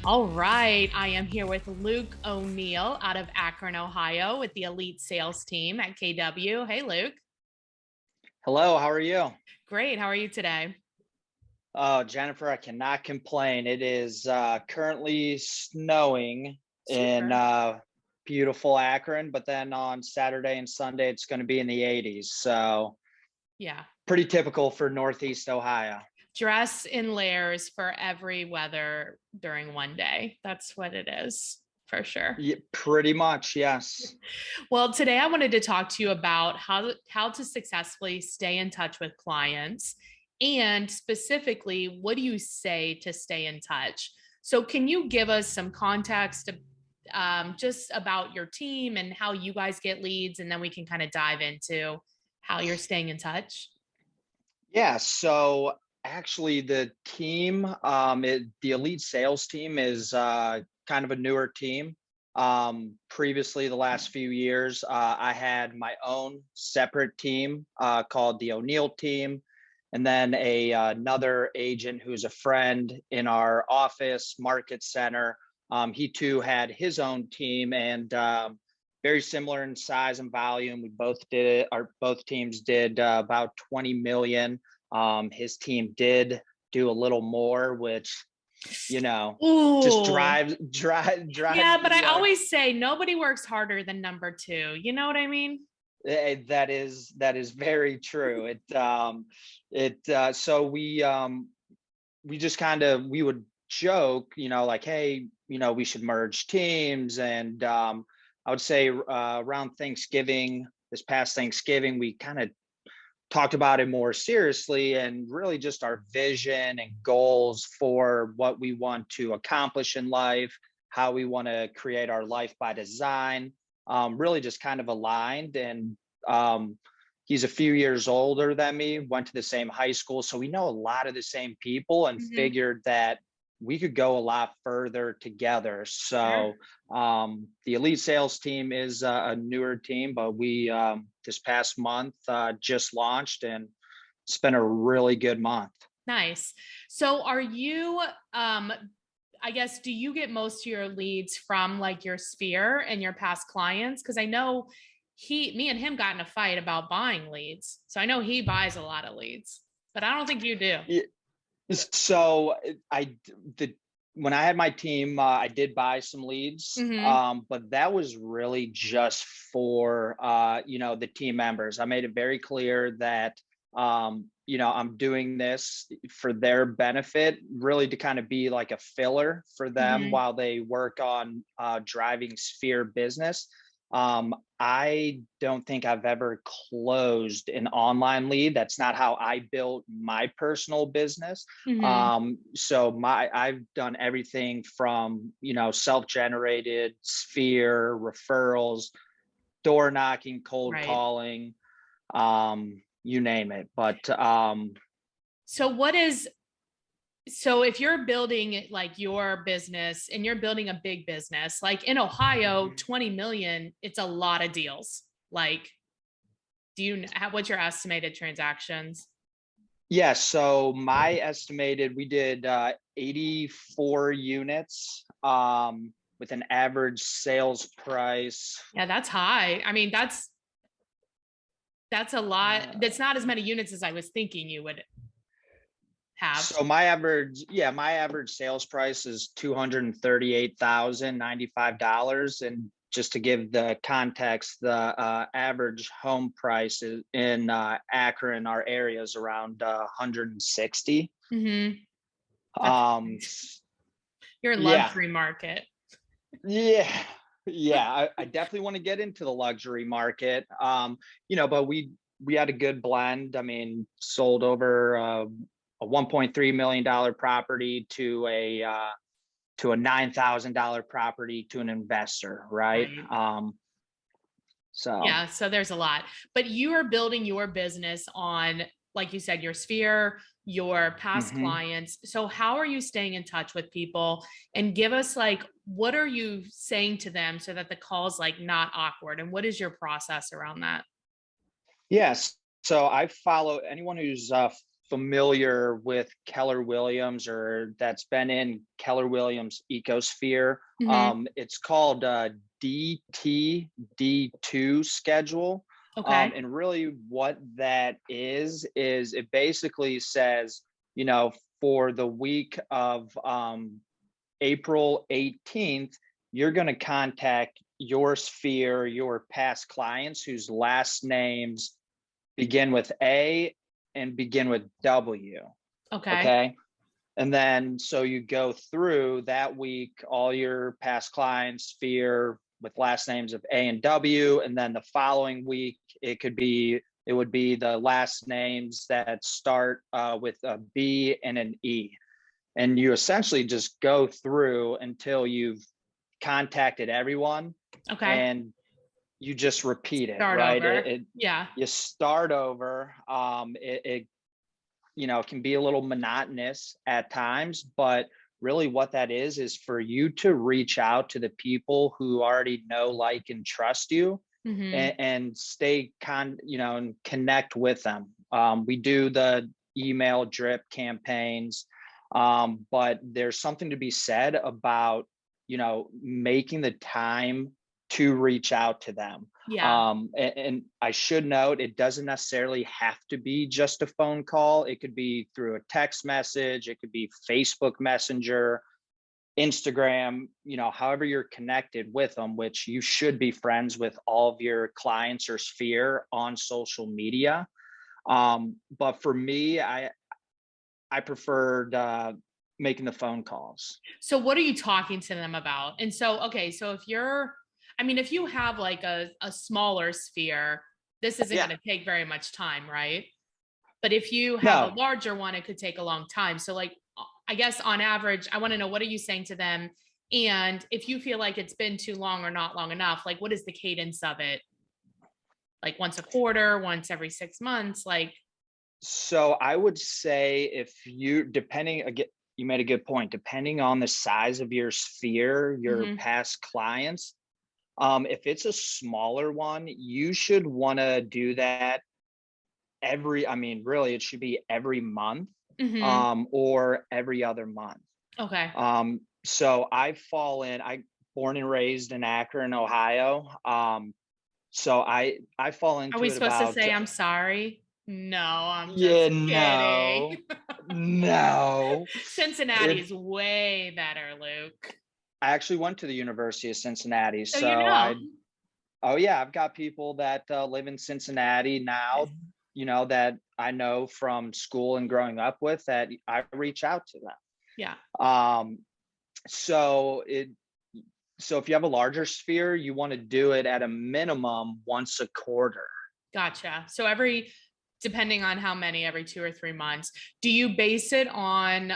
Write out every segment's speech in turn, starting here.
All right. I am here with Luke O'Neill out of Akron, Ohio, with the Elite Sales Team at KW. Hey, Luke. Hello, how are you? Great. How are you today? Oh, Jennifer, I cannot complain. It is currently snowing in Super. beautiful Akron, but then on Saturday and Sunday, it's going to be in the 80s. So, Yeah. pretty typical for Northeast Ohio. Dress in layers for every weather during one day. That's what it is for sure. Yeah, pretty much, yes. Well, today I wanted to talk to you about how to successfully stay in touch with clients and specifically what do you say to stay in touch? So can you give us some context just about your team and how you guys get leads and then we can kind of dive into how you're staying in touch? Yeah, so actually the team, the elite sales team is kind of a newer team. Previously, the last few years, I had my own separate team called the O'Neill team, and then another agent who's a friend in our office market center. He too had his own team, and very similar in size and volume. We both did it. Our both teams did about 20 million. His team did do a little more, which just Ooh. drives Yeah, but I the always say nobody works harder than number two. You know what I mean? that is very true. So we just kind of we would joke, like, hey, we should merge teams. And I would say around Thanksgiving, this past Thanksgiving, we kind of talked about it more seriously and really just our vision and goals for what we want to accomplish in life, how we want to create our life by design, really just kind of aligned. And he's a few years older than me, went to the same high school. So we know a lot of the same people and Mhm. figured that we could go a lot further together. Sure. So the elite sales team is a newer team, but we this past month just launched, and it's been a really good month. Nice. So are you I guess do you get most of your leads from like your sphere and your past clients? Because I know me and him got in a fight about buying leads. So I know he buys a lot of leads, but I don't think you do. Yeah, so I the when I had my team, I did buy some leads, Hmm. but that was really just for the team members. I made it very clear that I'm doing this for their benefit, really to kind of be like a filler for them Hmm. while they work on driving Sphere business. I don't think I've ever closed an online lead. That's not how I built my personal business. Hmm. So I've done everything from, self-generated, Sphere, referrals, door knocking, cold Right. calling, you name it. But So if you're building like your business and you're building a big business, like in Ohio, 20 million, it's a lot of deals. Like, do you have what's your estimated transactions? yeah, so my estimated, we did 84 units with an average sales price. Yeah, that's high. I mean, that's a lot. That's Uh, not as many units as I was thinking you would have. so my average sales price is $238,095. And just to give the context, the average home price in Akron, our area, is around 160. Mm-hmm. That's Um, you're in yeah, luxury market. Yeah, yeah, I definitely want to get into the luxury market. But we had a good blend. I mean, sold over a $1.3 million property to a $9,000 property to an investor, right? Right. So Yeah, so there's a lot. But you are building your business on, like you said, your sphere, your past mhm. clients. So how are you staying in touch with people? And give us like what are you saying to them so that the call's like not awkward? And what is your process around that? Yes. So I follow anyone who's familiar with Keller Williams or that's been in Keller Williams ecosphere, Hmm. it's called DTD2 schedule. Okay. And really what that is it basically says, for the week of April 18th, you're going to contact your sphere, your past clients whose last names begin with A and begin with W. Okay. Okay. And then so you go through that week, all your past clients, sphere with last names of A and W. And then the following week, it would be the last names that start with a B and an E. And you essentially just go through until you've contacted everyone, Okay. and you just repeat it, Start right? over. Yeah. You start over. It can be a little monotonous at times, but really what that is for you to reach out to the people who already know, like, and trust you, Hmm. and and connect with them. We do the email drip campaigns, but there's something to be said about, making the time to reach out to them. Yeah. And I should note, it doesn't necessarily have to be just a phone call. It could be through a text message. It could be Facebook Messenger, Instagram, however you're connected with them, which you should be friends with all of your clients or sphere on social media. But for me, I preferred making the phone calls. So what are you talking to them about? And so, okay, so I mean, if you have like a smaller sphere, this isn't Yeah. going to take very much time, right? But if you have a No. larger one, it could take a long time. So, like, I guess on average, I want to know, what are you saying to them? And if you feel like it's been too long or not long enough, like, what is the cadence of it? Like once a quarter, once every 6 months? Like, So I would say, if you, depending again, you made a good point, depending on the size of your sphere, your hmm. past clients, if it's a smaller one, you should want to do that I mean, really, it should be every month, Hmm. or every other month. Okay. So I born and raised in Akron, Ohio. So I fall Are into we it supposed to about, say I'm sorry? No, I'm yeah, just kidding. no, no. Cincinnati It is way better, Luke. I actually went to the University of Cincinnati, So you so know. oh yeah, I've got people that live in Cincinnati now, that I know from school and growing up with, that I reach out to them. Yeah. Um, so it so if you have a larger sphere, you want to do it at a minimum once a quarter. Gotcha. So depending on how many, every 2 or 3 months, do you base it on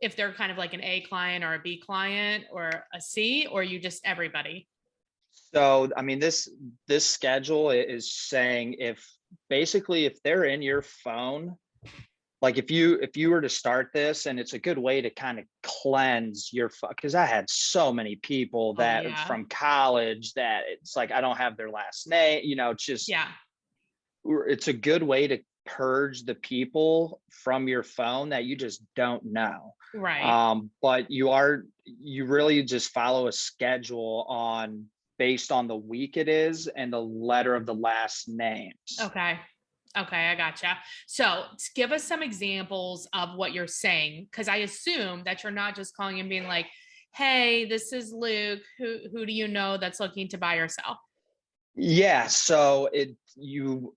if they're kind of like an A client or a B client or a C, or you just everybody? So I mean, this schedule is saying, if they're in your phone, like if you were to start this, and it's a good way to kind of cleanse your, because I had so many people Oh that yeah. from college that it's like I don't have their last name, it's just, Yeah. it's a good way to purge the people from your phone that you just don't know. Right. But you really just follow a schedule based on the week it is and the letter of the last names. Okay. Okay, I gotcha. So give us some examples of what you're saying, because I assume that you're not just calling and being like, "Hey, this is Luke. Who do you know that's looking to buy or sell?" Yeah, so it you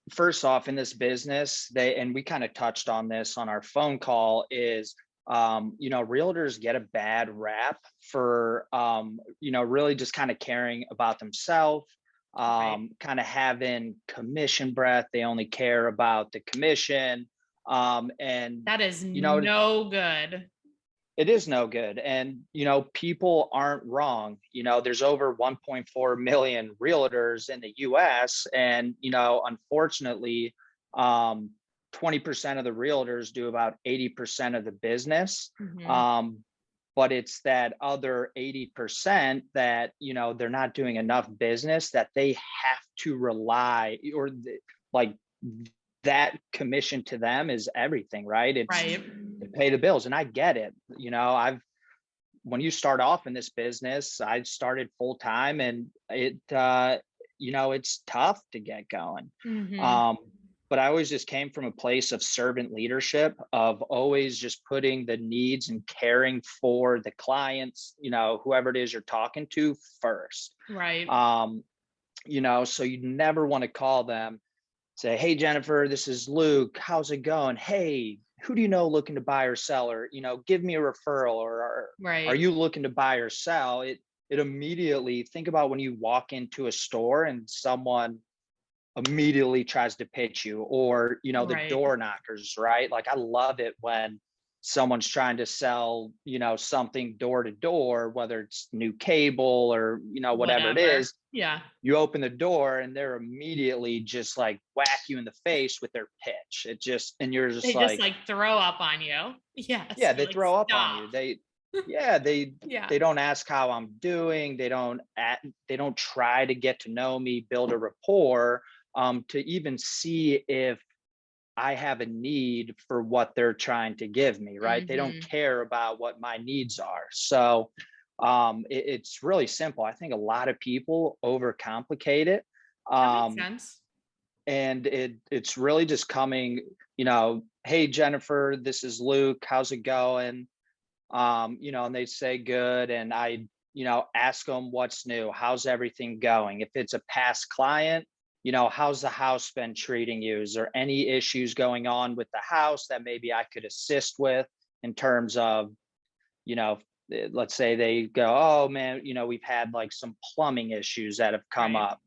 first off, in this business, and we kind of touched on this on our phone call, is realtors get a bad rap for really just kind of caring about themselves, Right. kind of having commission breath. They only care about the commission. And That is you know no good. it is no good. And people aren't wrong. There's over 1.4 million realtors in the US, and unfortunately, 20% of the realtors do about 80% of the business. Hmm. um, but it's that other 80% that they're not doing enough business, that they have to rely, like, that commission to them is everything, right? It's Right. to pay the bills. And I get it. When you start off in this business, I started full time, and it's tough to get going. Mhm. Um, but I always just came from a place of servant leadership, of always just putting the needs and caring for the clients, whoever it is you're talking to first. Right. Um, so you never want to call them, say, "Hey, Jennifer, this is Luke. How's it going? Hey, who do you know looking to buy or sell? Or, give me a referral, or are Right. you looking to buy or sell?" It immediately, think about when you walk into a store and someone immediately tries to pitch you, or the Right. door knockers, right? Like, I love it when someone's trying to sell something door to door, whether it's new cable or whatever it Whatever. is. Yeah. You open the door and they're immediately just like whack you in the face with their pitch. It just, and you're just They just like, like throw up on you. Yes. yeah, You're they like, throw up on stop. you. Yeah, Yeah. they don't ask how I'm doing. They don't try to get to know me, build a rapport, to even see if I have a need for what they're trying to give me, right? They don't Mhm. care about what my needs are. So it's really simple. I think a lot of people overcomplicate it. That makes Um, sense. and it's really just coming, "Hey, Jennifer, this is Luke. How's it going?" And they say good. And I, ask them what's new. How's everything going? If it's a past client, how's the house been treating you? Is there any issues going on with the house that maybe I could assist with, in terms of, you know, let's say they go, "Oh man, we've had like some plumbing issues that have come Right. up.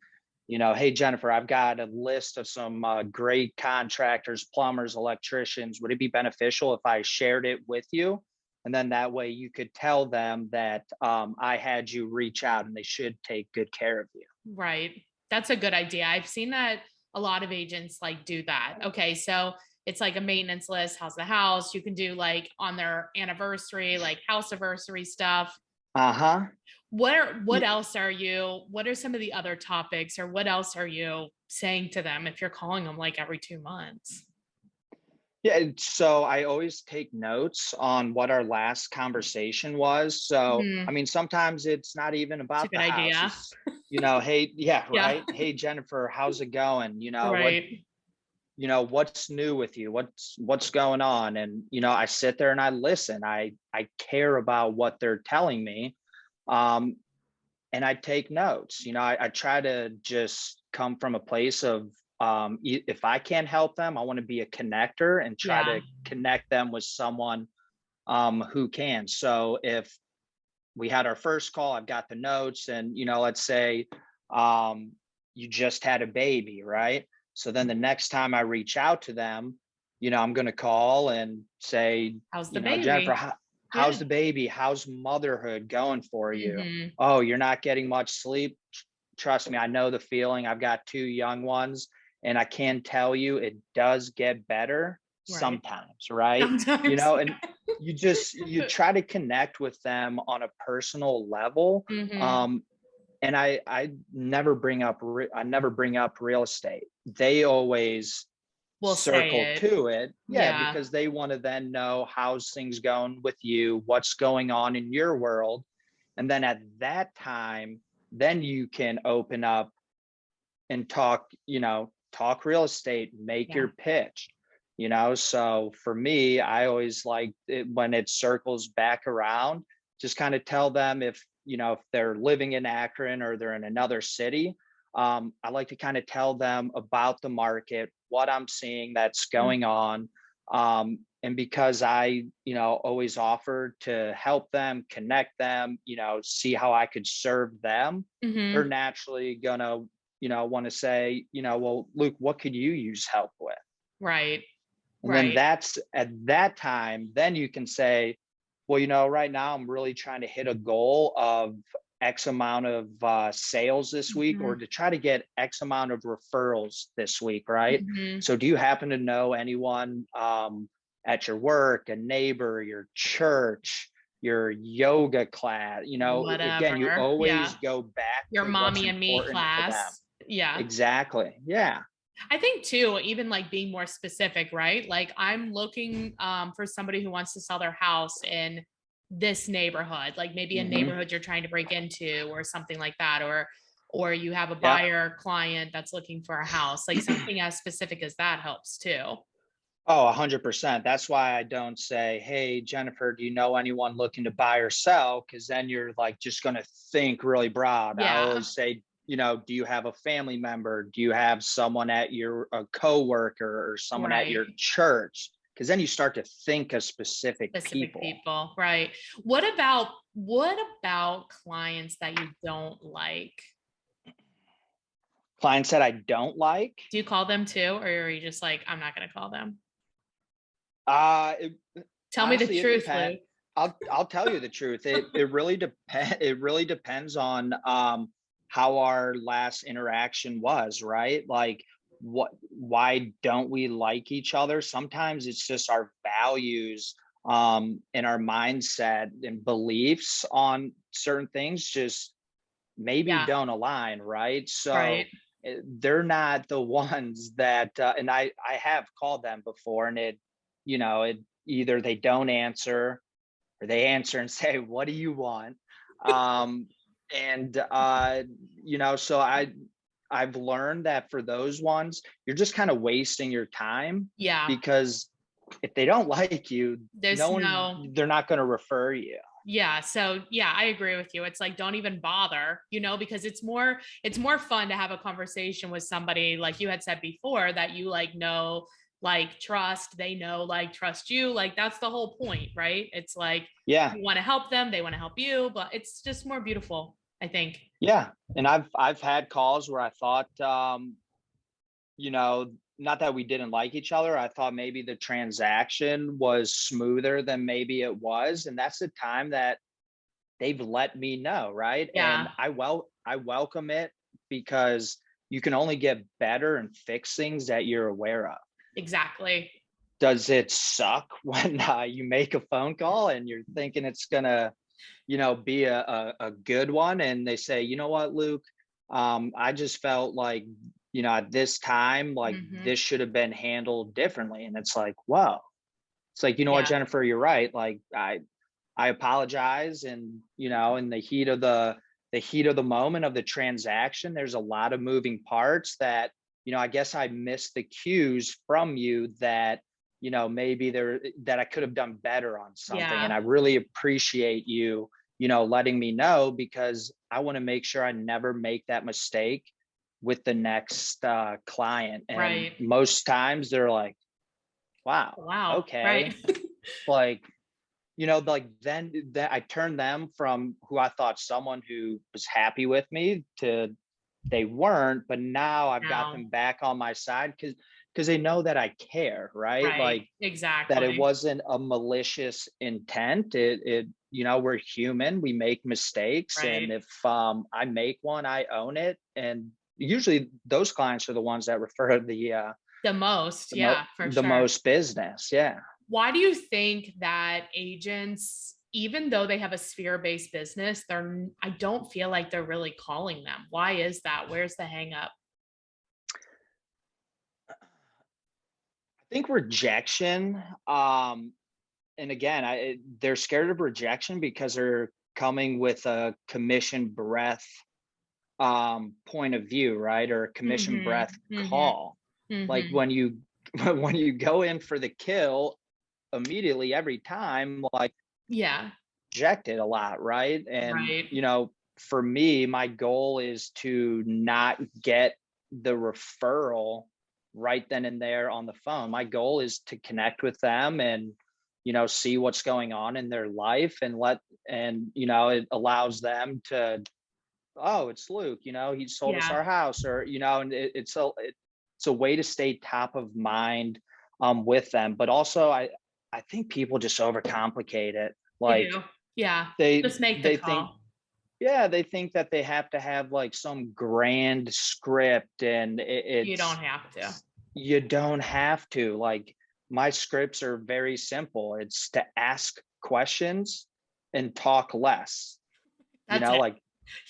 Hey, Jennifer, I've got a list of some great contractors, plumbers, electricians. Would it be beneficial if I shared it with you?" And then that way you could tell them that I had you reach out, and they should take good care of you. Right. That's a good idea. I've seen that a lot of agents like do that. Okay, so it's like a maintenance list. How's the house? You can do like on their anniversary, like house anniversary stuff. Uh huh. What else are you, what are some of the other topics, or what else are you saying to them if you're calling them like every 2 months? Yeah, so I always take notes on what our last conversation was. So, I Mhm. mean, sometimes it's not even It's a about good the house. idea. It's, "Hey, yeah, Yeah. right. Hey, Jennifer, how's it going? Right. What's new with you? What's going on?" And, I sit there and I listen. I care about what they're telling me. Um, and I take notes. I try to just come from a place of, if I can't help them, I want to be a connector and try Yeah. to connect them with someone who can. So if we had our first call, I've got the notes, and let's say um, you just had a baby, right? So then the next time I reach out to them, I'm going to call and say, How's the "Jennifer, baby? how's Yeah. the baby? How's motherhood going for you? Mhm. Oh, you're not getting much sleep. Trust me, I know the feeling. I've got two young ones, and I can tell you it does get better Right. sometimes, right?" Sometimes. And you try to connect with them on a personal level. Mhm. And I never bring up real estate. They always We'll circle say it. to it, yeah, Yeah. because they want to then know how's things going with you, what's going on in your world. And then at that time, then you can open up and talk real estate, make Yeah. your pitch. So for me, I always like it when it circles back around. Just kind of tell them, if they're living in Akron or they're in another city. I like to kind of tell them about the market, what I'm seeing that's Mm. going on. And because I always offer to help them, connect them, see how I could serve them, they're Mhm. naturally gonna want to say, "Well, Luke, what could you use help with?" Right. And then Right. that's at that time, then you can say, "Well, right now I'm really trying to hit a goal of X amount of sales this week, or Mhm. to try to get X amount of referrals this week, right? Mhm. So do you happen to know anyone at your work, a neighbor, your church, your yoga class?" Again, you Whatever. always Yeah. go back Your to what's mommy and me important to them. class. Yeah. Exactly. Yeah. I think too, even like being more specific, right? Like I'm looking for somebody who wants to sell their house in this neighborhood, like maybe a Hmm. neighborhood you're trying to break into or something like that, or you have a Yeah. buyer client that's looking for a house. Like something as specific as that helps too. Oh, 100%. That's why I don't say, "Hey, Jennifer, do you know anyone looking to buy or sell?" Because then you're like just going to think really broad. I Yeah, always say, do you have a family member? Do you have someone at your a coworker or someone at your right. church? Because then you start to think of specific Specific people. people, right. What about clients that you don't like? Clients that I don't like. Do you call them too, or are you just like, I'm not gonna call them? It, Tell me the honestly, it truth, depends. Luke. I'll tell you the truth. It really depends. It really depends on how our last interaction was, right? Like why don't we like each other? Sometimes it's just our values and our mindset and beliefs on certain things just maybe Yeah, don't align, right? right. So they're not the ones that and I have called them before, and it either they don't answer or they answer and say, "What do you want?" Um, and so I've learned that for those ones, you're just kind of wasting your time Yeah. because if they don't like you, There's no they're not going to refer you. Yeah, so yeah, I agree with you. It's like don't even bother, because it's more fun to have a conversation with somebody like you had said before that you like know, like trust, they know, like trust you. Like that's the whole point, right? It's like Yeah, you want to help them, they want to help you, but it's just more beautiful, I think. yeah, and I've had calls where I thought, not that we didn't like each other. I thought maybe the transaction was smoother than maybe it was, and that's the time that they've let me know, right? And Yeah, I welcome it because you can only get better and fix things that you're aware of. exactly. Does it suck when you make a phone call and you're thinking it's gonna, be a good one, and they say, "You know what, Luke? I just felt like, at this time, like Hmm. this should have been handled differently." And it's like, whoa. It's like, you know what, Yeah, Jennifer, you're right. Like I apologize, and in the heat of the moment of the transaction, there's a lot of moving parts that, I guess I missed the cues from you that, maybe that I could have done better on something. And yeah, I really appreciate you, letting me know, because I want to make sure I never make that mistake with the next client. And right. most times they're like, wow, Wow, right. okay. Like, like then that I turned them from who I thought someone who was happy with me to they weren't, but now I've got Now, them back on my side because they know that I care, right? right, Like that it exactly. wasn't a malicious intent. We're human, we make mistakes, Right. and if I make one, I own it. And usually those clients are the ones that refer The most, yeah, for the sure. most business. Yeah. Why do you think that agents, even though they have a sphere-based business, I don't feel like they're really calling them. Why is that? Where's the hang up? I think rejection, and again, they're scared of rejection because they're coming with a commission breath point of view, right? Or a commission Mhm, breath mhm, call. Like mhm. when you when you go in for the kill immediately every time, like Yeah, rejected a lot, right? And right. for me, my goal is to not get the referral right then and there on the phone. My goal is to connect with them and see what's going on in their life, and it allows them to, oh, it's Luke, he sold us Yeah, our house, or and it's a way to stay top of mind with them. But also I think people just overcomplicate it. they Like do. Yeah, they just make the they think, call. yeah, they think that they have to have like some grand script, and You don't it's have to. you don't have to. Like my scripts are very simple. It's to ask questions and talk less. That's it. Like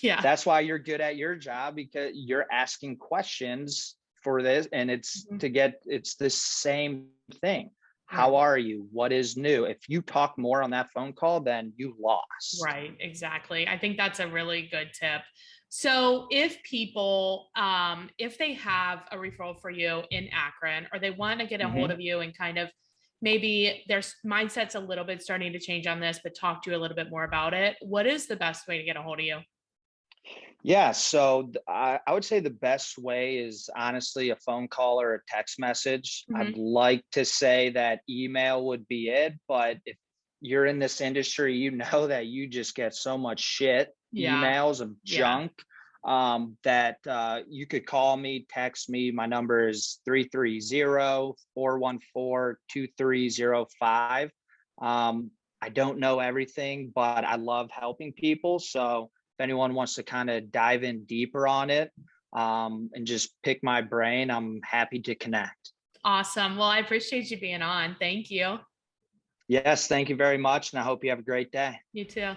Yeah, that's why you're good at your job, because you're asking questions for this, and it's Mhm. to get it's the same thing. How Right. are you? What is new? If you talk more on that phone call, then you lost. Right, exactly. I think that's a really good tip. So if people, if they have a referral for you in Akron, or they want to get a hold Mhm. of you and kind of maybe their mindset's a little bit starting to change on this, but talk to you a little bit more about it, what is the best way to get a hold of you? Yeah, so I would say the best way is honestly a phone call or a text message. I'd Mhm. like to say that email would be it, but if you're in this industry, you know that you just get so much shit, Yeah, emails of yeah. junk, that you could call me, text me. My number is 330-414-2305. I don't know everything, but I love helping people. So if anyone wants to kind of dive in deeper on it, and just pick my brain, I'm happy to connect. Awesome. Well, I appreciate you being on. Thank you. Yes, thank you very much. And I hope you have a great day. You too.